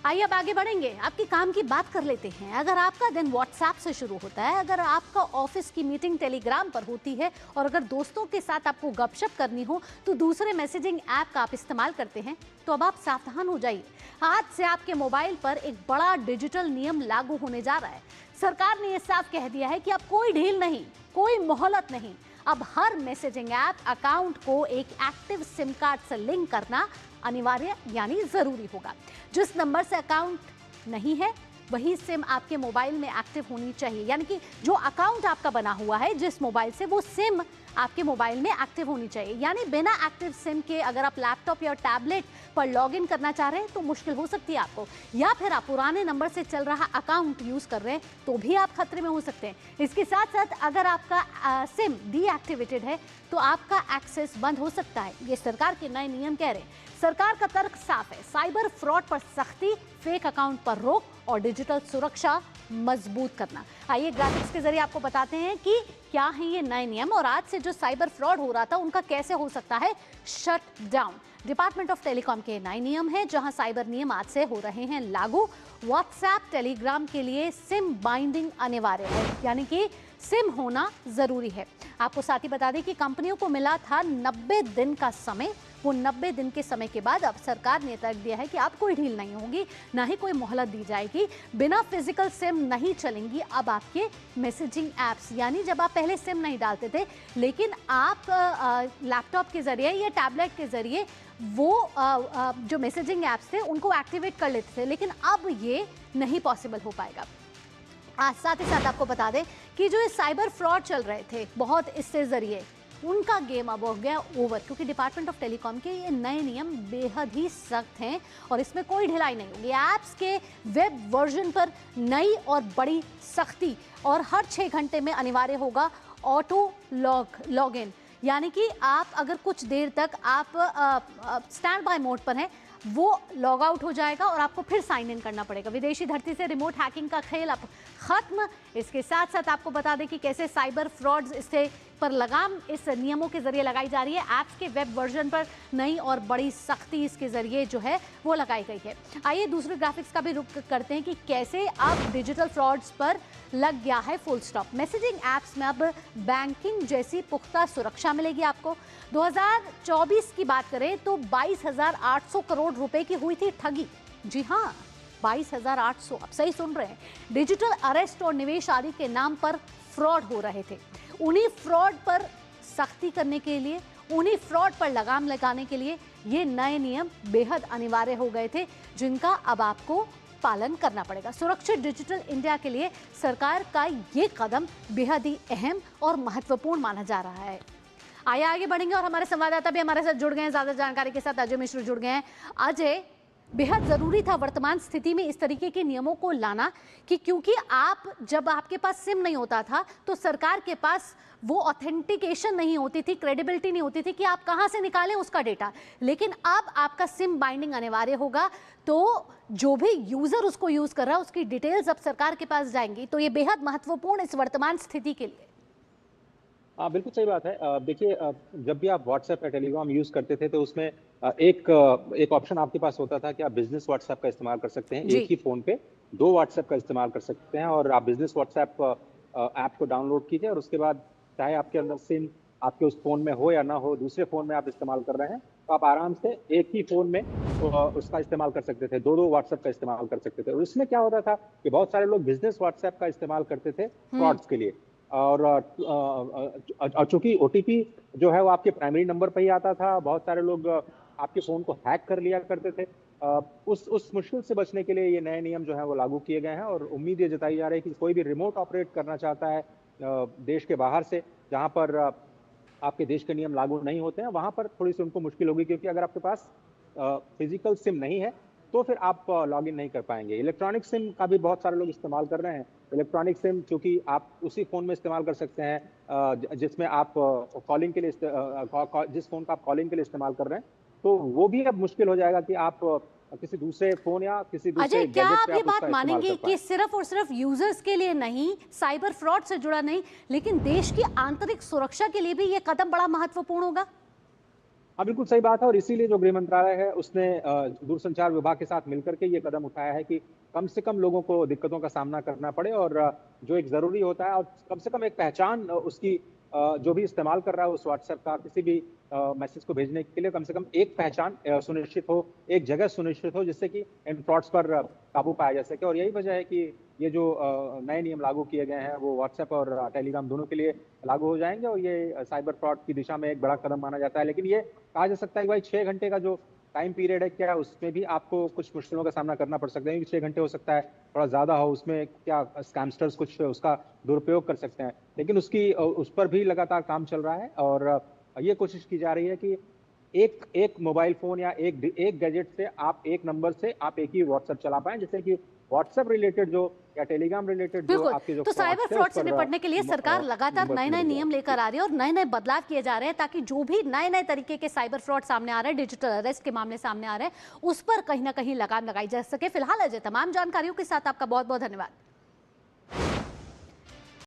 आइए अब आगे बढ़ेंगे, आपके काम की बात कर लेते हैं। अगर आपका दिन व्हाट्सएप से शुरू होता है, अगर आपका ऑफिस की मीटिंग टेलीग्राम पर होती है और अगर दोस्तों के साथ आपको गपशप करनी हो तो दूसरे मैसेजिंग ऐप का आप इस्तेमाल करते हैं, तो अब आप सावधान हो जाइए। आज से आपके मोबाइल पर एक बड़ा डिजिटल नियम लागू होने जा रहा है। सरकार ने यह साफ कह दिया है कि अब कोई ढील नहीं, कोई मोहलत नहीं। अब हर मैसेजिंग ऐप अकाउंट को एक एक्टिव सिम कार्ड से लिंक करना अनिवार्य यानी जरूरी होगा। जिस नंबर से अकाउंट नहीं है वही सिम आपके मोबाइल में एक्टिव होनी चाहिए, यानी कि जो अकाउंट आपका बना हुआ है जिस मोबाइल से, वो सिम आपके मोबाइल में एक्टिव होनी चाहिए। यानी बिना एक्टिव सिम के अगर आप लैपटॉप या टैबलेट पर लॉगिन करना चाह रहे हैं तो मुश्किल हो सकती है आपको, या फिर आप पुराने नंबर से चल रहा अकाउंट यूज कर रहे हैं तो भी आप खतरे में हो सकते हैं। इसके साथ साथ अगर आपका सिम डीएक्टिवेटेड है तो आपका एक्सेस बंद हो सकता है। ये सरकार के नए नियम कह रहे हैं। सरकार का तर्क साफ है, साइबर फ्रॉड पर सख्ती, फेक अकाउंट पर रोक और डिजिटल सुरक्षा मजबूत करना। आइए ग्राफिक्स के जरिए आपको बताते हैं कि क्या है ये नए नियम और आज से जो साइबर फ्रॉड हो रहा था उनका कैसे हो सकता है shut down. Department of telecom के नए नियम हैं जहां साइबर नियम आज से हो रहे हैं लागू। व्हाट्सएप टेलीग्राम के लिए सिम बाइंडिंग अनिवार्य है, यानी कि सिम होना जरूरी है। आपको साथ ही बता दें कि कंपनियों को मिला था 90 दिन का समय। वो 90 दिन के समय के बाद अब सरकार ने तर्क दिया है कि अब कोई ढील नहीं होगी, ना ही कोई मोहलत दी जाएगी। बिना फिजिकल सिम नहीं चलेंगी अब आपके मैसेजिंग ऐप्स। यानी जब आप पहले सिम नहीं डालते थे लेकिन आप लैपटॉप के जरिए या टैबलेट के जरिए वो जो मैसेजिंग ऐप्स थे उनको एक्टिवेट कर लेते थे, लेकिन अब ये नहीं पॉसिबल हो पाएगा। साथ ही साथ आपको बता दें कि जो ये साइबर फ्रॉड चल रहे थे बहुत इससे जरिए, उनका गेम अब हो गया ओवर, क्योंकि डिपार्टमेंट ऑफ टेलीकॉम के ये नए नियम बेहद ही सख्त हैं और इसमें कोई ढिलाई नहीं होगी। ऐप्स के वेब वर्जन पर नई और बड़ी सख्ती और हर 6 घंटे में अनिवार्य होगा ऑटो लॉगिन, यानी कि आप अगर कुछ देर तक आप स्टैंड बाय मोड पर हैं वो लॉग आउट हो जाएगा और आपको फिर साइन इन करना पड़ेगा। विदेशी धरती से रिमोट हैकिंग का खेल अब खत्म। इसके साथ साथ आपको बता दें कि कैसे साइबर फ्रॉड्स इससे पर लगाम इस नियमों के जरिए लगाई जा रही है। ऐप्स के वेब वर्जन पर नई और बड़ी सख्ती इसके जरिए जो है वो लगाई गई है। आइए दूसरे ग्राफिक्स का भी रुख करते हैं कि कैसे अब डिजिटल फ्रॉड्स पर लग गया है फुल स्टॉप। मैसेजिंग ऐप्स में अब बैंकिंग जैसी पुख्ता सुरक्षा मिलेगी आपको। 2024 की बात करें तो 22,800 करोड़ रुपए की हुई थी ठगी। जी हाँ, 22,800, आप सही सुन रहे हैं। डिजिटल अरेस्ट और निवेश आदि के नाम पर फ्रॉड हो रहे थे। उन्हीं फ्रॉड पर सख्ती करने के लिए, उन्हीं फ्रॉड पर लगाम लगाने के लिए ये नए नियम बेहद अनिवार्य हो गए थे जिनका अब आपको पालन करना पड़ेगा। सुरक्षित डिजिटल इंडिया के लिए सरकार का ये कदम बेहद ही अहम और महत्वपूर्ण माना जा रहा है। आइए आगे बढ़ेंगे और हमारे संवाददाता भी हमारे साथ जुड़ गए हैं ज्यादा जानकारी के साथ। अजय मिश्र जुड़ गए हैं। अजय, बेहद ज़रूरी था वर्तमान स्थिति में इस तरीके के नियमों को लाना कि क्योंकि आप जब आपके पास सिम नहीं होता था तो सरकार के पास वो ऑथेंटिकेशन नहीं होती थी, क्रेडिबिलिटी नहीं होती थी कि आप कहाँ से निकालें उसका डेटा। लेकिन अब आपका सिम बाइंडिंग अनिवार्य होगा तो जो भी यूज़र उसको यूज़ कर रहा है उसकी डिटेल्स अब सरकार के पास जाएंगी। तो ये बेहद महत्वपूर्ण इस वर्तमान स्थिति के लिए। हाँ, बिल्कुल सही बात है। देखिए, जब भी आप व्हाट्सएप या टेलीग्राम यूज़ करते थे तो उसमें एक ऑप्शन आपके पास होता था कि आप बिजनेस व्हाट्सएप का इस्तेमाल कर सकते हैं। एक ही फ़ोन पे 2 व्हाट्सएप का इस्तेमाल कर सकते हैं और आप बिजनेस व्हाट्सएप ऐप को डाउनलोड कीजिए और उसके बाद चाहे आपके अंदर सिम आपके उस फ़ोन में हो या ना हो, दूसरे फ़ोन में आप इस्तेमाल कर रहे हैं, तो आप आराम से एक ही फ़ोन में उसका इस्तेमाल कर सकते थे, 2-2 व्हाट्सएप का इस्तेमाल कर सकते थे। और इसमें क्या होता था कि बहुत सारे लोग बिजनेस व्हाट्सएप का इस्तेमाल करते थे फ्रॉड्स के लिए। और चूंकि ओटीपी जो है वो आपके प्राइमरी नंबर पर ही आता था, बहुत सारे लोग आपके फोन को हैक कर लिया करते थे। उस मुश्किल से बचने के लिए ये नए नियम जो है वो लागू किए गए हैं और उम्मीद ये जताई जा रही है कि कोई भी रिमोट ऑपरेट करना चाहता है देश के बाहर से, जहां पर आपके देश के नियम लागू नहीं होते हैं, वहां पर थोड़ी सी उनको मुश्किल होगी, क्योंकि अगर आपके पास फिजिकल सिम नहीं है तो फिर आप लॉगिन नहीं कर पाएंगे। इलेक्ट्रॉनिक सिम का भी बहुत सारे लोग इस्तेमाल कर रहे हैं। इलेक्ट्रॉनिक सिम क्योंकि आप उसी फ़ोन में इस्तेमाल कर सकते हैं जिसमें आप कॉलिंग के लिए जिस फ़ोन का आप कॉलिंग के लिए इस्तेमाल कर रहे हैं, तो वो भी अब मुश्किल हो जाएगा कि आप किसी दूसरे फ़ोन या किसी दूसरे अजय, क्या आप ये बात मानेंगे कि सिर्फ और सिर्फ यूजर्स के लिए नहीं, साइबर फ्रॉड से जुड़ा नहीं, लेकिन देश की आंतरिक सुरक्षा के लिए भी ये कदम बड़ा महत्वपूर्ण होगा? हाँ, बिल्कुल सही बात है और इसीलिए जो गृह मंत्रालय है उसने दूरसंचार विभाग के साथ मिलकर के ये कदम उठाया है कि कम से कम लोगों को दिक्कतों का सामना करना पड़े और जो एक ज़रूरी होता है और कम से कम एक पहचान उसकी जो भी इस्तेमाल कर रहा है उस व्हाट्सएप का किसी भी मैसेज को भेजने के लिए कम से कम एक पहचान सुनिश्चित हो, एक जगह सुनिश्चित हो जिससे कि इन फ्रॉड्स पर काबू पाया जा सके और यही वजह है कि ये जो नए नियम लागू किए गए हैं वो व्हाट्सएप और टेलीग्राम दोनों के लिए लागू हो जाएंगे और ये साइबर फ्रॉड की दिशा में एक बड़ा कदम माना जाता है। लेकिन ये कहा जा सकता है कि भाई 6 घंटे का जो टाइम पीरियड है, क्या उसमें भी आपको कुछ मुश्किलों का सामना करना पड़ सकता है? 6 घंटे हो सकता है थोड़ा ज़्यादा हो, उसमें क्या स्कैमस्टर्स कुछ उसका दुरुपयोग कर सकते हैं। लेकिन उस पर भी लगातार काम चल रहा है और ये कोशिश की जा रही है कि एक मोबाइल फ़ोन या एक गैजेट से आप एक नंबर से आप एक ही व्हाट्सएप चला पाएँ, जिससे कि व्हाट्सएप रिलेटेड जो या टेलीग्राम रिलेटेड जो बिल्कुल। आपके जो तो साइबर फ्रॉड से निपटने के लिए सरकार लगातार मुसीबत नए-नए बढ़ नियम जाए। लेकर आ रही है और नए-नए बदलाव किए जा रहे हैं ताकि जो भी नए-नए तरीके के साइबर फ्रॉड सामने आ रहे हैं, डिजिटल अरेस्ट के मामले सामने आ रहे हैं, उस पर कहीं न कहीं लगाम लगाई जा सके। फिलहाल अजय, तमाम जानकारियों के साथ आपका बहुत-बहुत धन्यवाद।